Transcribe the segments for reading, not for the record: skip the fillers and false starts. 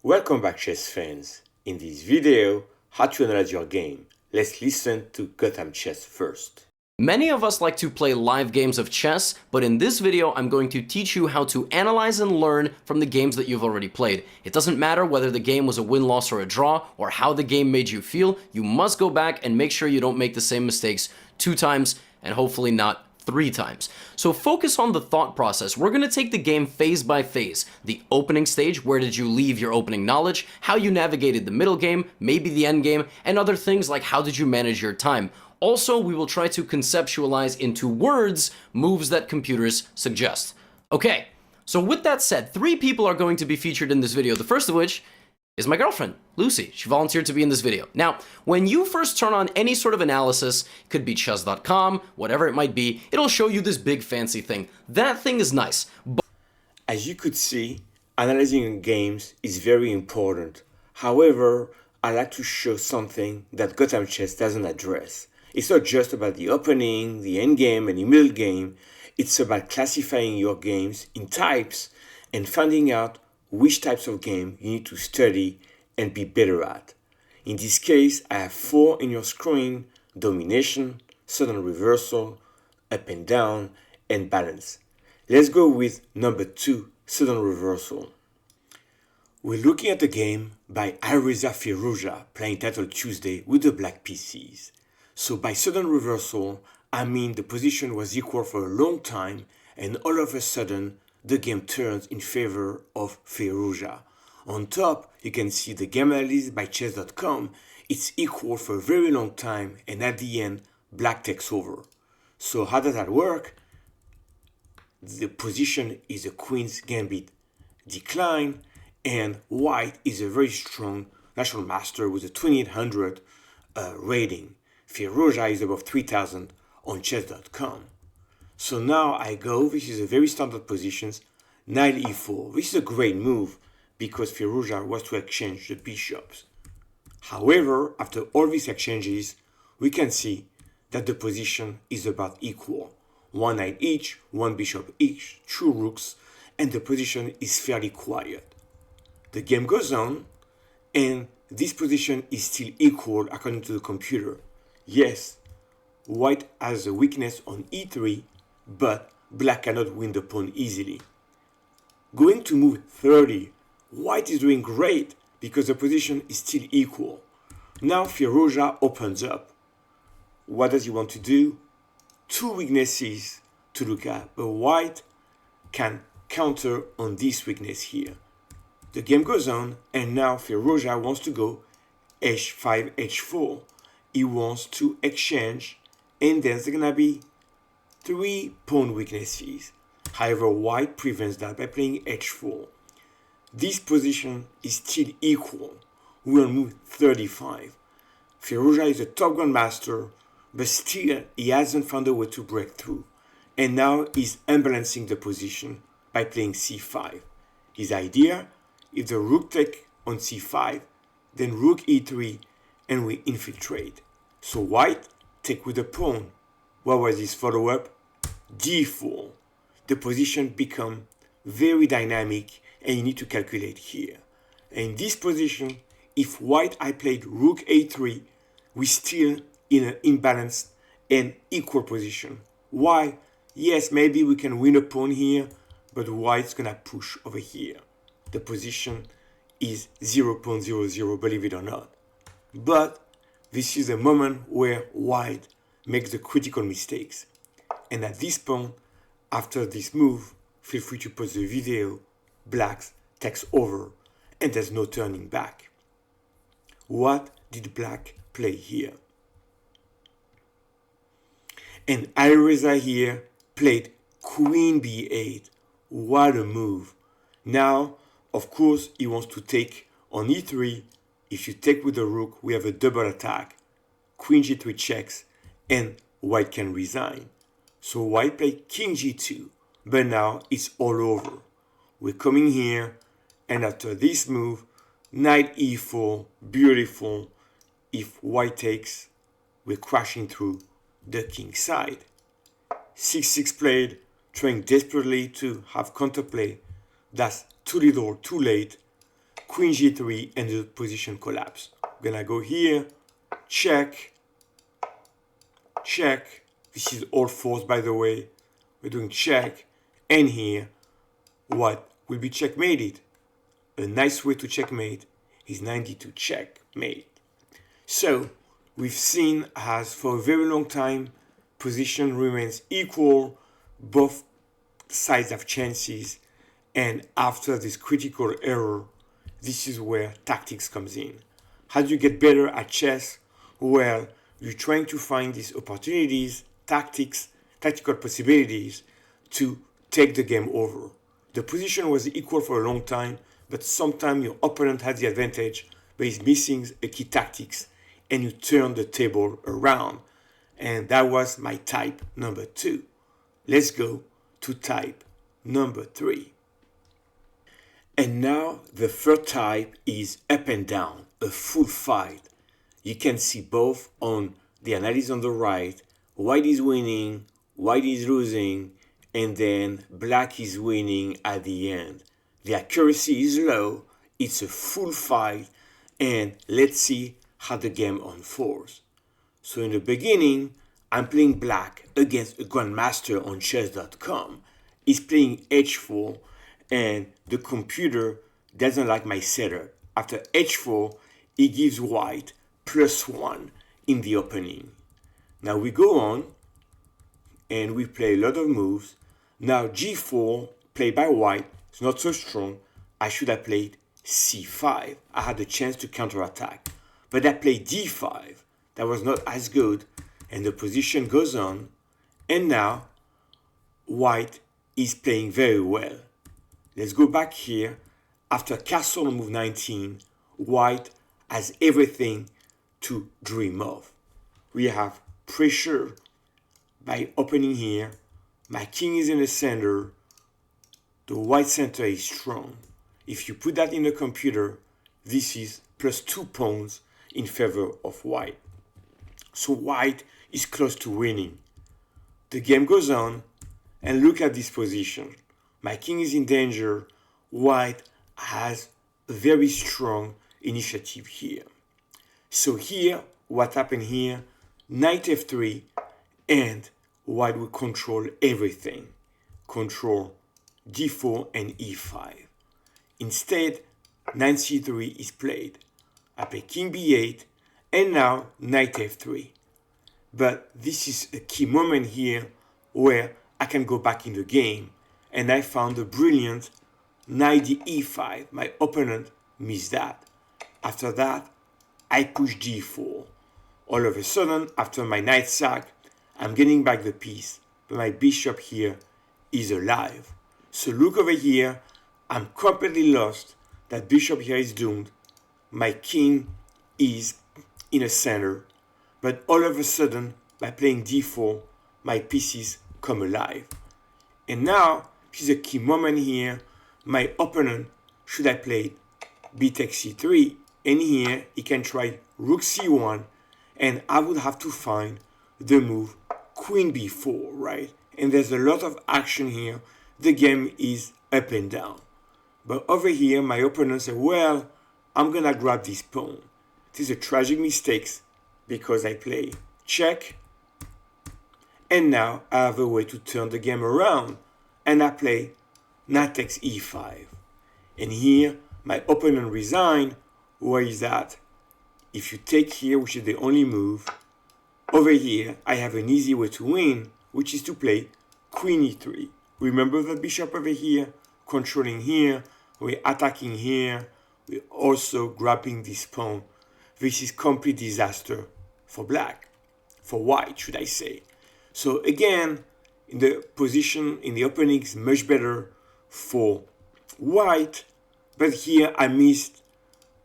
Welcome back, chess fans. In this video, how to analyze your game. Let's listen to Gothamchess first. Many of us like to play live games of chess, but in this video I'm going to teach you how to analyze and learn from the games that you've already played. It doesn't matter whether the game was a win-loss or a draw, or how the game made you feel, you must go back and make sure you don't make the same mistakes 2 times, and hopefully not 3 times. So focus on the thought process. We're going to take the game phase by phase. The opening stage, where did you leave your opening knowledge, how you navigated the middle game, maybe the end game, and other things like how did you manage your time. Also, we will try to conceptualize into words moves that computers suggest. Okay, so with that said, 3 people are going to be featured in this video, the first of which is my girlfriend, Lucy. She volunteered to be in this video. Now, when you first turn on any sort of analysis, could be chess.com, whatever it might be, it'll show you this big fancy thing. That thing is nice. But as you could see, analyzing games is very important. However, I like to show something that Gothamchess doesn't address. It's not just about the opening, the endgame, and the middle game. It's about classifying your games in types and finding out which types of game you need to study and be better at. In this case, I have 4 in your screen: domination, sudden reversal, up and down, and balance. Let's go with number 2, sudden reversal. We're looking at a game by Alireza Firouzja, playing title Tuesday with the black pieces. So by sudden reversal, I mean the position was equal for a long time and all of a sudden the game turns in favor of Firouzja. On top, you can see the game analysis by chess.com. It's equal for a very long time and at the end, black takes over. So how does that work? The position is a queen's gambit decline and white is a very strong national master with a 2800 rating. Firouzja is above 3000 on chess.com. So now I go, this is a very standard positions, knight e4. This is a great move because Firouzja was to exchange the bishops. However, after all these exchanges, we can see that the position is about equal. 1 knight each, 1 bishop each, 2 rooks, and the position is fairly quiet. The game goes on, and this position is still equal according to the computer. Yes, white has a weakness on e3, but black cannot win the pawn easily. Going to move 30, white is doing great because the position is still equal. Now Firouzja opens up. What does he want to do? 2 weaknesses to look at, but white can counter on this weakness here. The game goes on, and now Firouzja wants to go h5, h4. He wants to exchange, and there's gonna be 3 pawn weaknesses. However, white prevents that by playing h4. This position is still equal. We'll move 35. Firouzja is a top grandmaster, but still he hasn't found a way to break through. And now he's unbalancing the position by playing c5. His idea, if the rook take on c5, then rook e3, and we infiltrate. So white take with the pawn. What was his follow-up? d4. The position become very dynamic and you need to calculate here. And in this position, if white I played rook a3, we still in an imbalanced and equal position. Why? Yes, maybe we can win a pawn here, but white's gonna push over here. The position is 0.00, believe it or not. But this is a moment where white makes the critical mistakes. And at this point, after this move, feel free to pause the video, black takes over, and there's no turning back. What did black play here? And Alireza here played queen b8. What a move. Now, of course, he wants to take on e3. If you take with the rook, we have a double attack. Queen g3 checks, and white can resign. So white played king g2, but now it's all over. We're coming here, and after this move, knight e4, beautiful. If white takes, we're crashing through the king side. 6-6 played, trying desperately to have counterplay. That's too little, too late. queen g3 and the position collapse. I'm gonna go here, check, check. This is all false, by the way. We're doing check, and here, what will be checkmated? A nice way to checkmate is 92 checkmate. So we've seen as for a very long time, position remains equal, both sides have chances, and after this critical error, this is where tactics comes in. How do you get better at chess? Well, you're trying to find these opportunities, tactical possibilities to take the game over. The position was equal for a long time, but sometimes your opponent has the advantage, but is missing a key tactics, and you turn the table around. And that was my type number 2. Let's go to type number 3. And now the third type is up and down, a full fight. You can see both on the analysis on the right, white is winning, white is losing, and then black is winning at the end. The accuracy is low, it's a full fight, and let's see how the game unfolds. So in the beginning, I'm playing black against a grandmaster on chess.com. He's playing h4, and the computer doesn't like my setup. After h4, he gives white +1 in the opening. Now we go on, and we play a lot of moves. Now g4, played by white, is not so strong. I should have played c5. I had a chance to counterattack. But I played d5. That was not as good. And the position goes on. And now, white is playing very well. Let's go back here. After castle on move 19, white has everything to dream of. We have pressure by opening here. My king is in the center. The white center is strong. If you put that in the computer, this is +2 pawns in favor of white. So white is close to winning. The game goes on, and look at this position. My king is in danger. White has a very strong initiative here. So here, what happened here? Knight f3, and white will control everything. Control d4 and e5. Instead, knight c3 is played. I play king b8, and now knight f3. But this is a key moment here where I can go back in the game, and I found a brilliant knight e5. My opponent missed that. After that, I push d4. All of a sudden, after my knight sack, I'm getting back the piece, but my bishop here is alive. So look over here, I'm completely lost. That bishop here is doomed. My king is in the center. But all of a sudden, by playing d4, my pieces come alive. And now, this is a key moment here. My opponent should have played b takes c3. And here, he can try rook c1. And I would have to find the move queen b4, right? And there's a lot of action here. The game is up and down. But over here, my opponent said, well, I'm going to grab this pawn. This is a tragic mistake because I play check. And now I have a way to turn the game around. And I play knight takes e5. And here, my opponent resigned. Where is that? If you take here, which is the only move, over here, I have an easy way to win, which is to play queen e3. Remember the bishop over here, controlling here, we're attacking here, we're also grabbing this pawn. This is complete disaster for black, for white, should I say. So again, in the position, in the opening is much better for white, but here I missed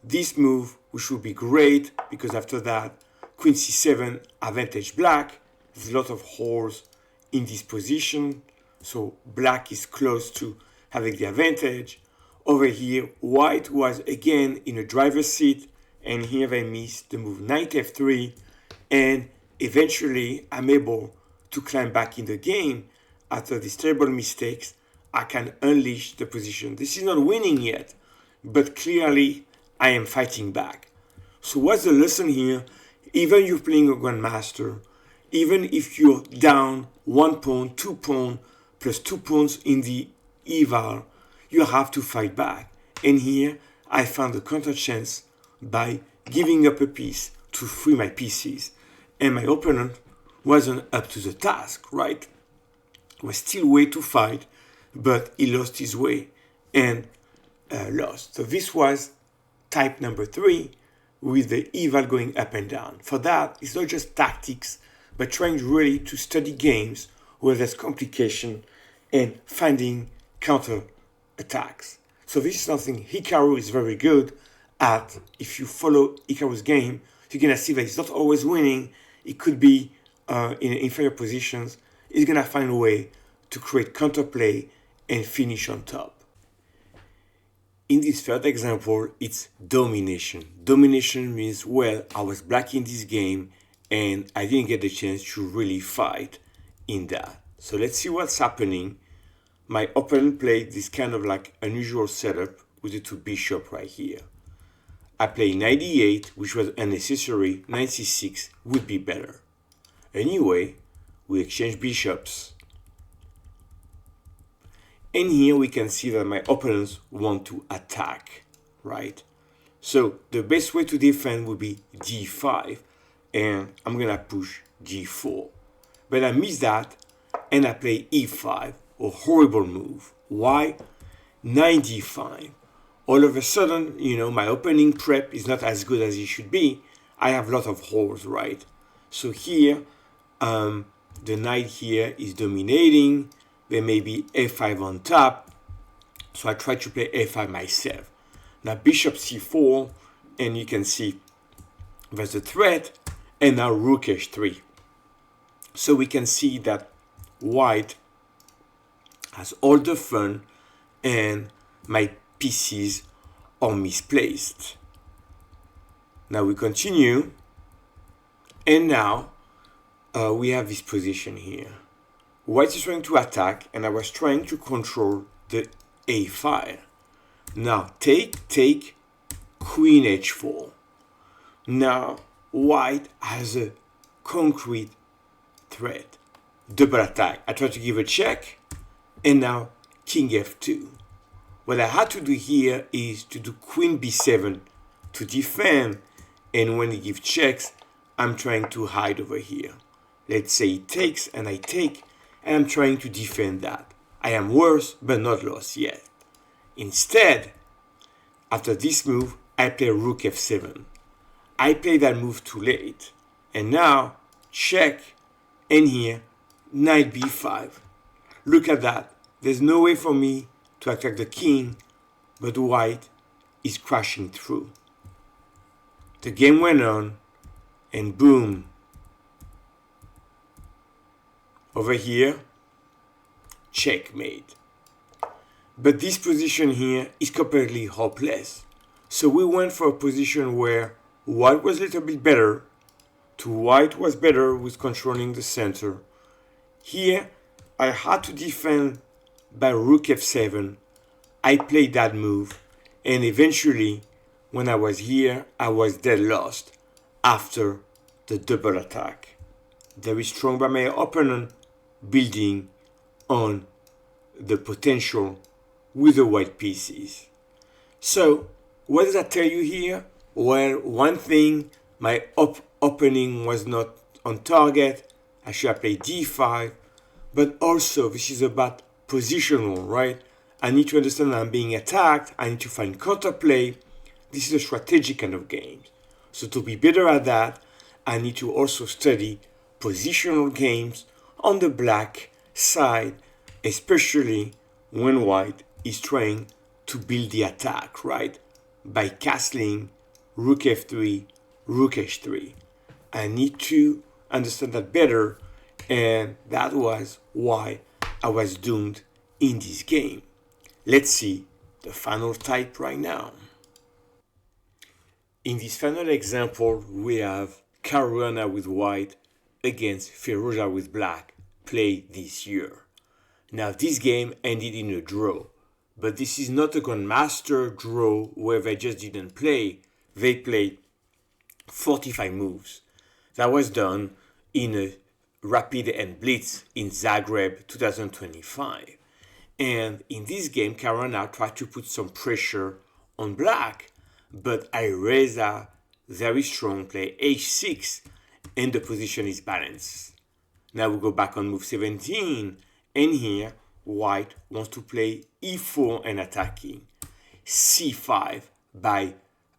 this move, which would be great, because after that, queen c7, advantage black. There's a lot of holes in this position, so black is close to having the advantage. Over here, white was again in a driver's seat, and here they missed the move knight f3, and eventually I'm able to climb back in the game. After these terrible mistakes, I can unleash the position. This is not winning yet. but clearly I am fighting back. So what's the lesson here? Even if you're playing a grandmaster, even if you're down 1 pawn, 2 pawn, plus 2 pawns in the eval, you have to fight back. And here I found a counter chance by giving up a piece to free my pieces. And my opponent wasn't up to the task, right? Was still way to fight, but he lost his way and lost. So this was type number 3, with the eval going up and down. For that, it's not just tactics, but trying really to study games where there's complication and finding counter attacks. So this is something Hikaru is very good at. If you follow Hikaru's game, you're gonna see that he's not always winning. It could be in inferior positions. He's gonna find a way to create counterplay and finish on top. In this third example, it's domination. Domination means, well, I was black in this game and I didn't get the chance to really fight in that. So let's see what's happening. My opponent played this kind of like unusual setup with the 2 bishops right here. I played 98, which was unnecessary. 96 would be better. Anyway, we exchange bishops. And here we can see that my opponents want to attack, right? So the best way to defend would be d5, and I'm gonna push g4. But I miss that, and I play e5, a horrible move. Why? 9d5. All of a sudden, my opening prep is not as good as it should be. I have a lot of holes, right? So here, the knight here is dominating. There may be a5 on top, so I try to play a5 myself. Now bishop c4, and you can see there's a threat, and now rook h3. So we can see that white has all the fun, and my pieces are misplaced. Now we continue, and now we have this position here. White is trying to attack, and I was trying to control the a file. Now take, queen h4. Now white has a concrete threat. Double attack. I try to give a check, and now king f2. What I had to do here is to do queen b7 to defend, and when he gives checks, I'm trying to hide over here. Let's say he takes, and I take, and I'm trying to defend that. I am worse, but not lost yet. Instead, after this move, I play rook f7. I play that move too late. And now, check, and here, knight b5. Look at that. There's no way for me to attack the king, but white is crashing through. The game went on, and boom. Over here, checkmate. But this position here is completely hopeless. So we went for a position where white was a little bit better, to white was better with controlling the center. Here, I had to defend by rook f7. I played that move, and eventually, when I was here, I was dead lost after the double attack. Very strong by my opponent, building on the potential with the white pieces. So, what does that tell you here? Well, one thing, my opening was not on target. I should have played d5, but also this is about positional, right? I need to understand that I'm being attacked. I need to find counterplay. This is a strategic kind of game. So to be better at that, I need to also study positional games on the black side, especially when white is trying to build the attack, right? By castling rook f3, rook h3. I need to understand that better, and that was why I was doomed in this game. Let's see the final type right now. In this final example, we have Caruana with white against Firouzja with black, played this year. Now this game ended in a draw, But this is not a grandmaster draw where they just didn't play. They played 45 moves. That was done in a Rapid and Blitz in Zagreb 2025. And in this game, Caruana tried to put some pressure on black, but Alireza, very strong, play h6, and the position is balanced. Now we go back on move 17, and here white wants to play e4 and attacking. c5 by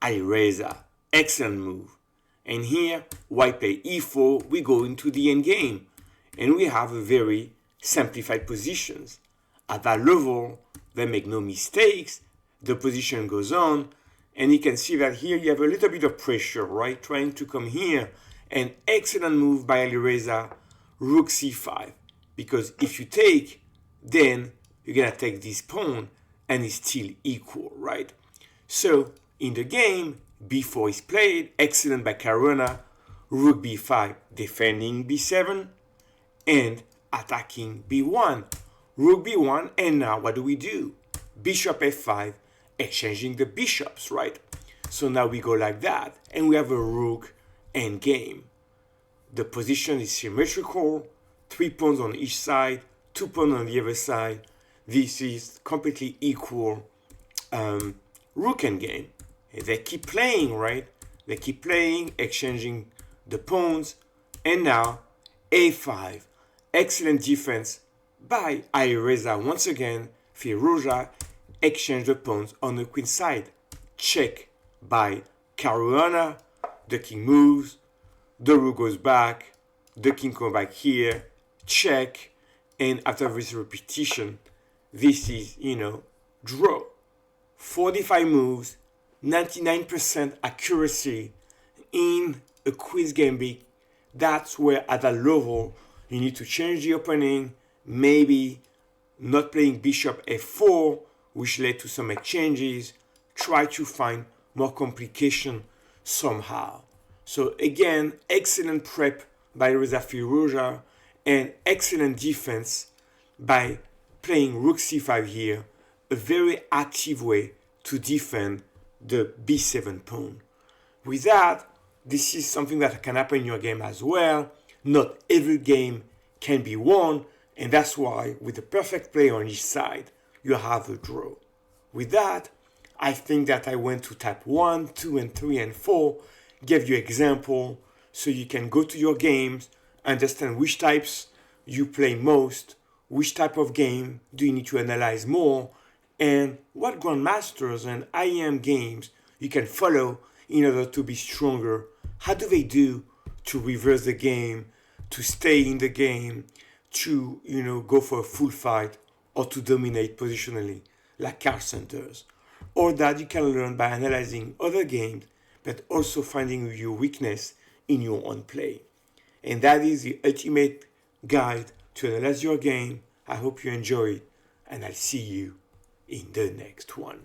Alireza, excellent move. And here white play e4, we go into the endgame, and we have a very simplified positions. At that level, they make no mistakes, the position goes on, and you can see that here you have a little bit of pressure, right? Trying to come here. An excellent move by Alireza, rook c5. Because if you take, then you're going to take this pawn, and it's still equal, right? So, in the game, b4 is played, excellent by Caruana, rook b5, defending b7, and attacking b1. Rook b1, and now what do? Bishop f5, exchanging the bishops, right? So now we go like that, and we have a rook endgame. The position is symmetrical, 3 pawns on each side, 2 pawns on the other side. This is completely equal rook endgame. They keep playing, right? They keep playing, exchanging the pawns, and now a5, excellent defense by Alireza. Once again, Firouzja exchange the pawns on the queen side. Check by Caruana. The king moves, the rook goes back, the king comes back here, check, and after this repetition, this is, draw. 45 moves, 99% accuracy in a quiz gambit. That's where at that level, you need to change the opening, maybe not playing bishop f4, which led to some exchanges, try to find more complication somehow. So again, excellent prep by Reza Firouzja, and excellent defense by playing rook c5 here, a very active way to defend the b7 pawn. With that, this is something that can happen in your game as well. Not every game can be won, and that's why with the perfect play on each side, you have a draw. With that, I think that I went to type 1, 2, and 3, and 4, gave you example so you can go to your games, understand which types you play most, which type of game do you need to analyze more, and what grandmasters and IM games you can follow in order to be stronger. How do they do to reverse the game, to stay in the game, to go for a full fight, or to dominate positionally like card centers? Or that you can learn by analyzing other games, but also finding your weakness in your own play. And that is the ultimate guide to analyze your game. I hope you enjoy it, and I'll see you in the next one.